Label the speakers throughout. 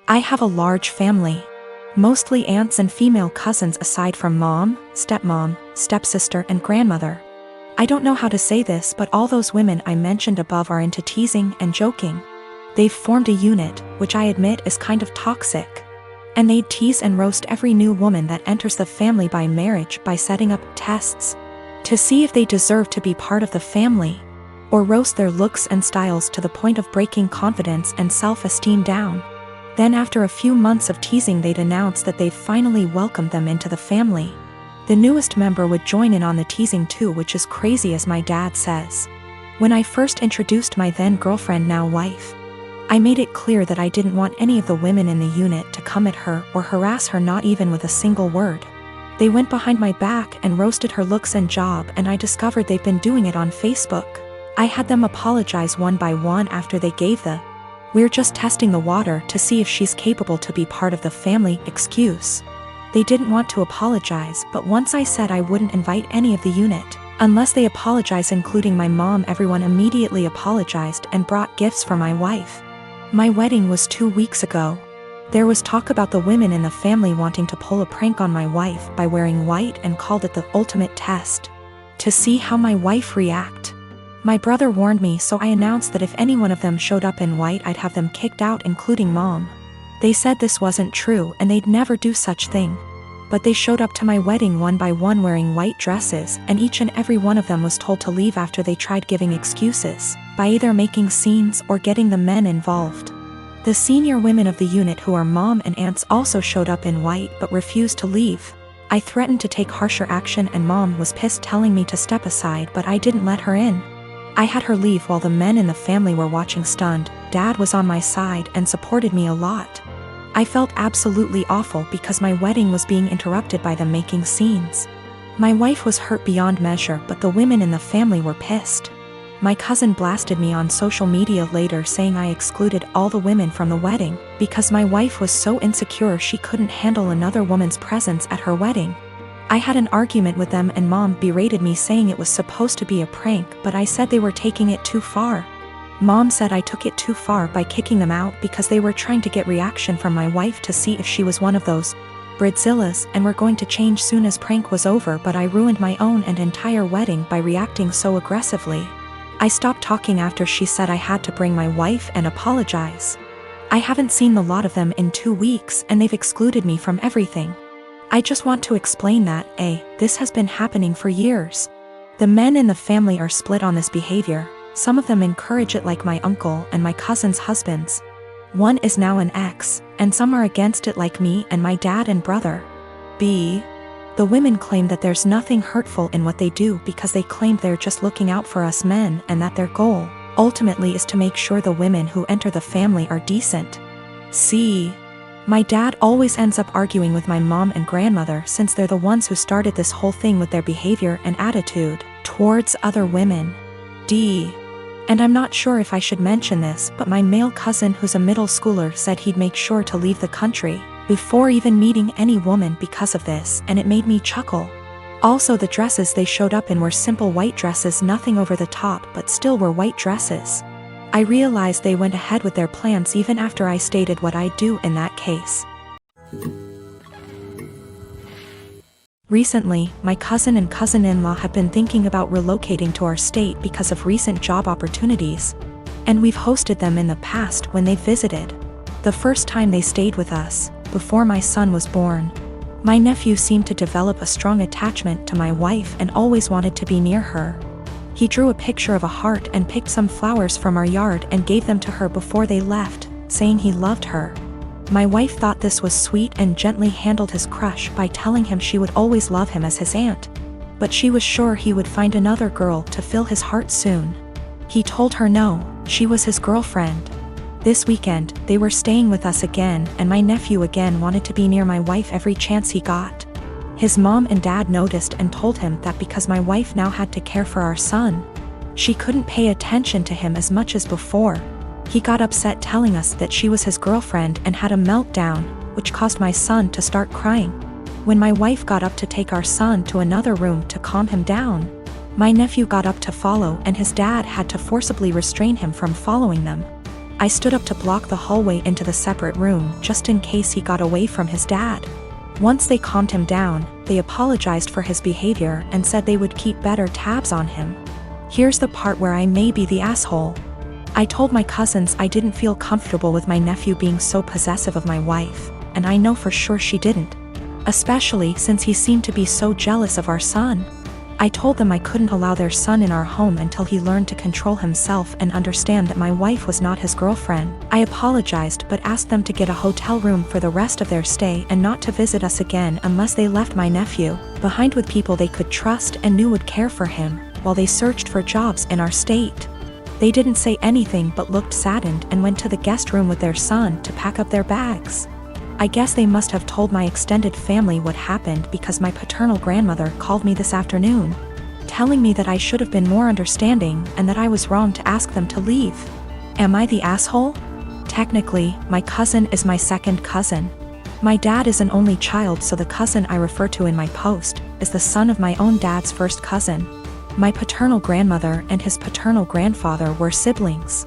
Speaker 1: I have a large family. Mostly aunts and female cousins aside from mom, stepmom, stepsister and grandmother. I don't know how to say this, but all those women I mentioned above are into teasing and joking. They've formed a unit, which I admit is kind of toxic. And they'd tease and roast every new woman that enters the family by marriage by setting up tests to see if they deserve to be part of the family, or roast their looks and styles to the point of breaking confidence and self-esteem down. Then after a few months of teasing, they'd announce that they've finally welcomed them into the family. The newest member would join in on the teasing too, which is crazy, as my dad says. When I first introduced my then girlfriend, now wife, I made it clear that I didn't want any of the women in the unit to come at her or harass her, not even with a single word. They went behind my back and roasted her looks and job, and I discovered they've been doing it on Facebook. I had them apologize one by one after they gave the "we're just testing the water to see if she's capable to be part of the family" excuse. They didn't want to apologize, but once I said I wouldn't invite any of the unit unless they apologize, including my mom, everyone immediately apologized and brought gifts for my wife. My wedding was 2 weeks ago. There was talk about the women in the family wanting to pull a prank on my wife by wearing white and called it the ultimate test to see how my wife react. My brother warned me, so I announced that if any one of them showed up in white, I'd have them kicked out, including mom. They said this wasn't true and they'd never do such thing. But they showed up to my wedding one by one wearing white dresses, and each and every one of them was told to leave after they tried giving excuses by either making scenes or getting the men involved. The senior women of the unit, who are mom and aunts, also showed up in white but refused to leave. I threatened to take harsher action and mom was pissed, telling me to step aside, but I didn't let her in. I had her leave while the men in the family were watching stunned. Dad was on my side and supported me a lot. I felt absolutely awful because my wedding was being interrupted by them making scenes. My wife was hurt beyond measure, but the women in the family were pissed. My cousin blasted me on social media later, saying I excluded all the women from the wedding because my wife was so insecure she couldn't handle another woman's presence at her wedding. I had an argument with them and mom berated me, saying it was supposed to be a prank, but I said they were taking it too far. Mom said I took it too far by kicking them out because they were trying to get reaction from my wife to see if she was one of those Bridzillas and were going to change soon as prank was over, but I ruined my own and entire wedding by reacting so aggressively. I stopped talking after she said I had to bring my wife and apologize. I haven't seen the lot of them in 2 weeks and they've excluded me from everything. I just want to explain that, this has been happening for years. The men in the family are split on this behavior. Some of them encourage it, like my uncle and my cousin's husbands. One is now an ex, and some are against it, like me and my dad and brother. The women claim that there's nothing hurtful in what they do because they claim they're just looking out for us men, and that their goal, ultimately, is to make sure the women who enter the family are decent. My dad always ends up arguing with my mom and grandmother, since they're the ones who started this whole thing with their behavior and attitude towards other women. And I'm not sure if I should mention this, but my male cousin, who's a middle schooler, said he'd make sure to leave the country before even meeting any woman because of this, and it made me chuckle. Also, the dresses they showed up in were simple white dresses, nothing over the top, but still were white dresses. I realized they went ahead with their plans even after I stated what I'd do in that case. Recently, my cousin and cousin-in-law have been thinking about relocating to our state because of recent job opportunities, and we've hosted them in the past when they visited. The first time they stayed with us, before my son was born, my nephew seemed to develop a strong attachment to my wife and always wanted to be near her. He drew a picture of a heart and picked some flowers from our yard and gave them to her before they left, saying he loved her. My wife thought this was sweet and gently handled his crush by telling him she would always love him as his aunt. But she was sure he would find another girl to fill his heart soon. He told her no, she was his girlfriend. This weekend, they were staying with us again, and my nephew again wanted to be near my wife every chance he got. His mom and dad noticed and told him that because my wife now had to care for our son, she couldn't pay attention to him as much as before. He got upset, telling us that she was his girlfriend, and had a meltdown, which caused my son to start crying. When my wife got up to take our son to another room to calm him down, my nephew got up to follow, and his dad had to forcibly restrain him from following them. I stood up to block the hallway into the separate room just in case he got away from his dad. Once they calmed him down, they apologized for his behavior and said they would keep better tabs on him. Here's the part where I may be the asshole. I told my cousins I didn't feel comfortable with my nephew being so possessive of my wife, and I know for sure she didn't. Especially since he seemed to be so jealous of our son. I told them I couldn't allow their son in our home until he learned to control himself and understand that my wife was not his girlfriend. I apologized but asked them to get a hotel room for the rest of their stay and not to visit us again unless they left my nephew behind with people they could trust and knew would care for him, while they searched for jobs in our state. They didn't say anything but looked saddened and went to the guest room with their son to pack up their bags. I guess they must have told my extended family what happened because my paternal grandmother called me this afternoon, telling me that I should have been more understanding and that I was wrong to ask them to leave. Am I the asshole? Technically, my cousin is my second cousin. My dad is an only child, so the cousin I refer to in my post is the son of my own dad's first cousin. My paternal grandmother and his paternal grandfather were siblings.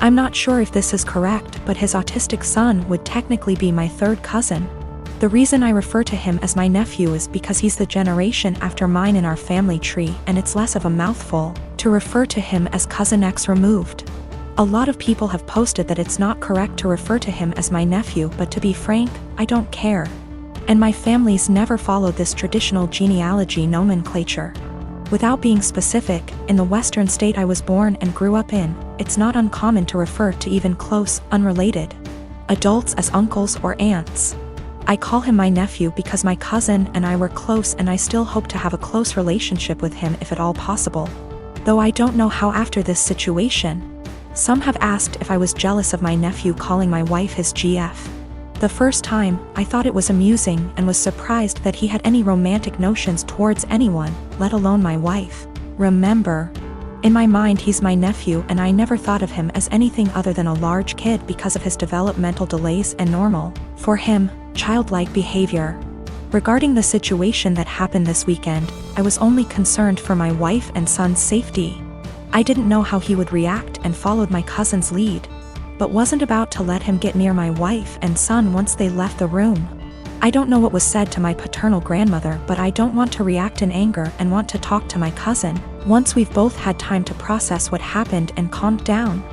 Speaker 1: I'm not sure if this is correct, but his autistic son would technically be my third cousin. The reason I refer to him as my nephew is because he's the generation after mine in our family tree, and it's less of a mouthful to refer to him as Cousin X removed. A lot of people have posted that it's not correct to refer to him as my nephew, but to be frank, I don't care. And my family's never followed this traditional genealogy nomenclature. Without being specific, in the western state I was born and grew up in, it's not uncommon to refer to even close, unrelated adults as uncles or aunts. I call him my nephew because my cousin and I were close, and I still hope to have a close relationship with him if at all possible. Though I don't know how after this situation. Some have asked if I was jealous of my nephew calling my wife his GF. The first time, I thought it was amusing and was surprised that he had any romantic notions towards anyone, let alone my wife. Remember, in my mind he's my nephew, and I never thought of him as anything other than a large kid because of his developmental delays and normal, for him, childlike behavior. Regarding the situation that happened this weekend, I was only concerned for my wife and son's safety. I didn't know how he would react and followed my cousin's lead, but wasn't about to let him get near my wife and son once they left the room. I don't know what was said to my paternal grandmother, but I don't want to react in anger and want to talk to my cousin once we've both had time to process what happened and calmed down.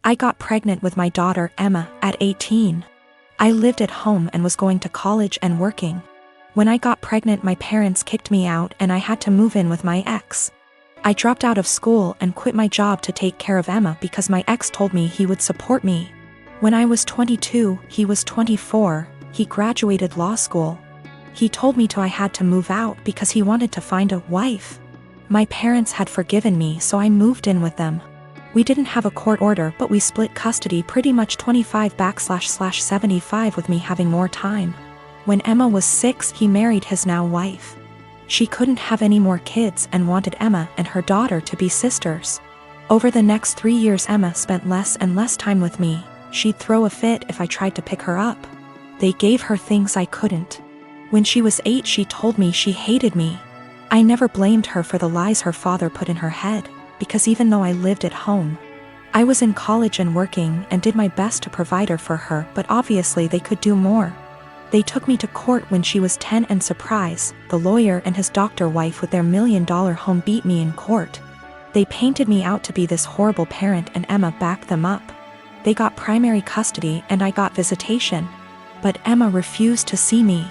Speaker 1: I got pregnant with my daughter Emma at 18. I lived at home and was going to college and working. When I got pregnant, my parents kicked me out and I had to move in with my ex. I dropped out of school and quit my job to take care of Emma because my ex told me he would support me. When I was 22, he was 24, he graduated law school. He told me I had to move out because he wanted to find a wife. My parents had forgiven me, so I moved in with them. We didn't have a court order, but we split custody pretty much 25/75 with me having more time. When Emma was 6, he married his now wife. She couldn't have any more kids and wanted Emma and her daughter to be sisters. Over the next 3 years, Emma spent less and less time with me. She'd throw a fit if I tried to pick her up. They gave her things I couldn't. When she was 8, she told me she hated me. I never blamed her for the lies her father put in her head, because even though I lived at home, I was in college and working and did my best to provide her for her, but obviously they could do more. They took me to court when she was 10, and surprise, the lawyer and his doctor wife with their $1 million home beat me in court. They painted me out to be this horrible parent, and Emma backed them up. They got primary custody and I got visitation. But Emma refused to see me.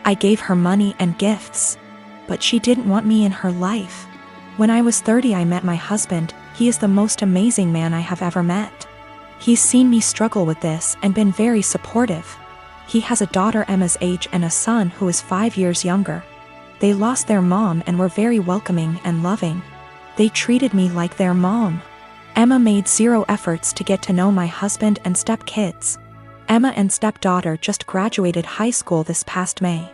Speaker 1: I gave her money and gifts, but she didn't want me in her life. When I was 30, I met my husband. He is the most amazing man I have ever met. He's seen me struggle with this and been very supportive. He has a daughter Emma's age and a son who is 5 years younger. They lost their mom and were very welcoming and loving. They treated me like their mom. Emma made zero efforts to get to know my husband and stepkids. Emma and stepdaughter just graduated high school this past May.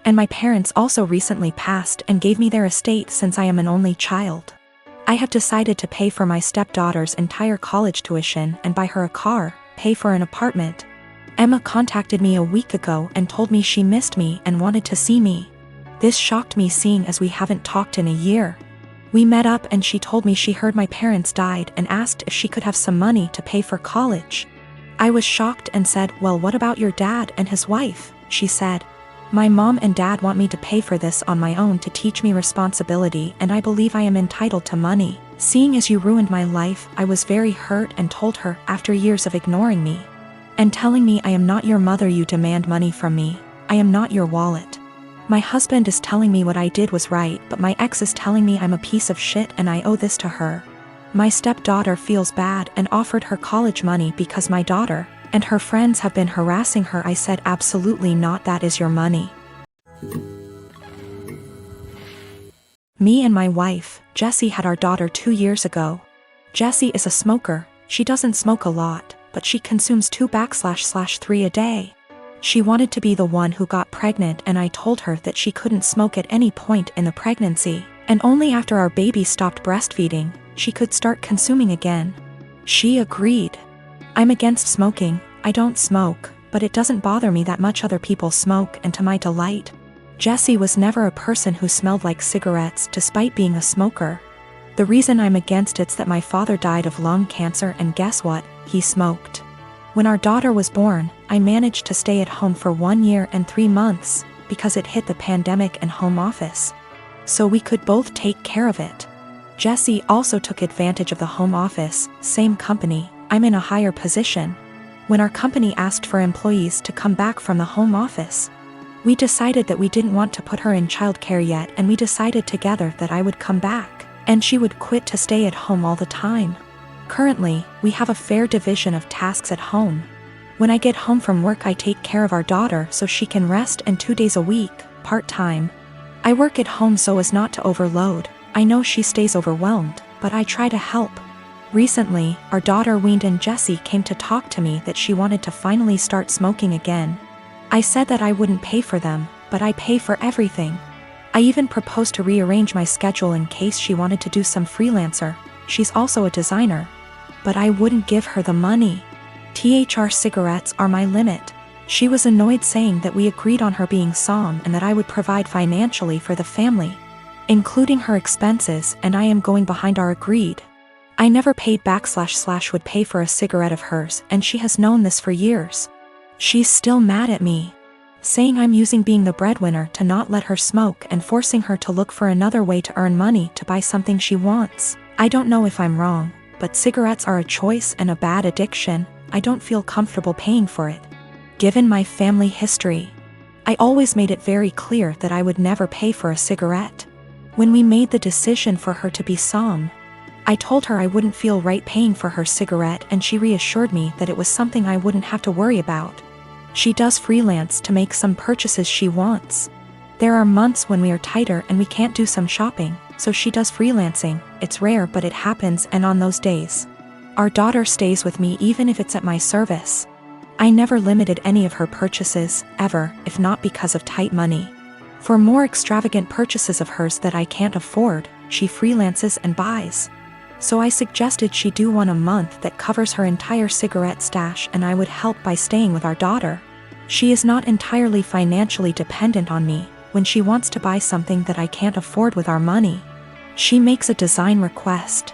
Speaker 1: And my parents also recently passed and gave me their estate since I am an only child. I have decided to pay for my stepdaughter's entire college tuition and buy her a car, pay for an apartment. Emma contacted me a week ago and told me she missed me and wanted to see me. This shocked me, seeing as we haven't talked in a year. We met up and she told me she heard my parents died and asked if she could have some money to pay for college. I was shocked and said, "Well, what about your dad and his wife?" She said, "My mom and dad want me to pay for this on my own to teach me responsibility, and I believe I am entitled to money. Seeing as you ruined my life," I was very hurt and told her, after years of ignoring me and telling me, "I am not your mother, you demand money from me. I am not your wallet. My husband is telling me what I did was right, but my ex is telling me I'm a piece of shit and I owe this to her. My stepdaughter feels bad and offered her college money because my daughter and her friends have been harassing her." I said, "Absolutely not, that is your money." Me and my wife, Jessie, had our daughter 2 years ago. Jessie is a smoker. She doesn't smoke a lot, but she consumes 2/3 a day. She wanted to be the one who got pregnant, and I told her that she couldn't smoke at any point in the pregnancy, and only after our baby stopped breastfeeding, she could start consuming again. She agreed. I'm against smoking. I don't smoke, but it doesn't bother me that much other people smoke, and to my delight, Jessie was never a person who smelled like cigarettes despite being a smoker. The reason I'm against it's that my father died of lung cancer, and guess what? He smoked. When our daughter was born, I managed to stay at home for 1 year and 3 months because it hit the pandemic and home office, so we could both take care of it. Jessie also took advantage of the home office, same company, I'm in a higher position. When our company asked for employees to come back from the home office, we decided that we didn't want to put her in childcare yet, and we decided together that I would come back, and she would quit to stay at home all the time. Currently, we have a fair division of tasks at home. When I get home from work, I take care of our daughter so she can rest, and 2 days a week, part-time, I work at home so as not to overload. I know she stays overwhelmed, but I try to help. Recently, our daughter weaned and Jessie came to talk to me that she wanted to finally start smoking again. I said that I wouldn't pay for them, but I pay for everything. I even proposed to rearrange my schedule in case she wanted to do some freelancer. She's also a designer. But I wouldn't give her the money. THR cigarettes are my limit. She was annoyed, saying that we agreed on her being SOM and that I would provide financially for the family, including her expenses, and I am going behind our agreed. I never paid back / would pay for a cigarette of hers, and she has known this for years. She's still mad at me, saying I'm using being the breadwinner to not let her smoke and forcing her to look for another way to earn money to buy something she wants. I don't know if I'm wrong, but cigarettes are a choice and a bad addiction. I don't feel comfortable paying for it. Given my family history, I always made it very clear that I would never pay for a cigarette. When we made the decision for her to be SOM, I told her I wouldn't feel right paying for her cigarette, and she reassured me that it was something I wouldn't have to worry about. She does freelance to make some purchases she wants. There are months when we are tighter and we can't do some shopping, so she does freelancing. It's rare, but it happens, and on those days, our daughter stays with me even if it's at my service. I never limited any of her purchases, ever, if not because of tight money. For more extravagant purchases of hers that I can't afford, she freelances and buys. So I suggested she do one a month that covers her entire cigarette stash, and I would help by staying with our daughter. She is not entirely financially dependent on me. When she wants to buy something that I can't afford with our money, she makes a design request.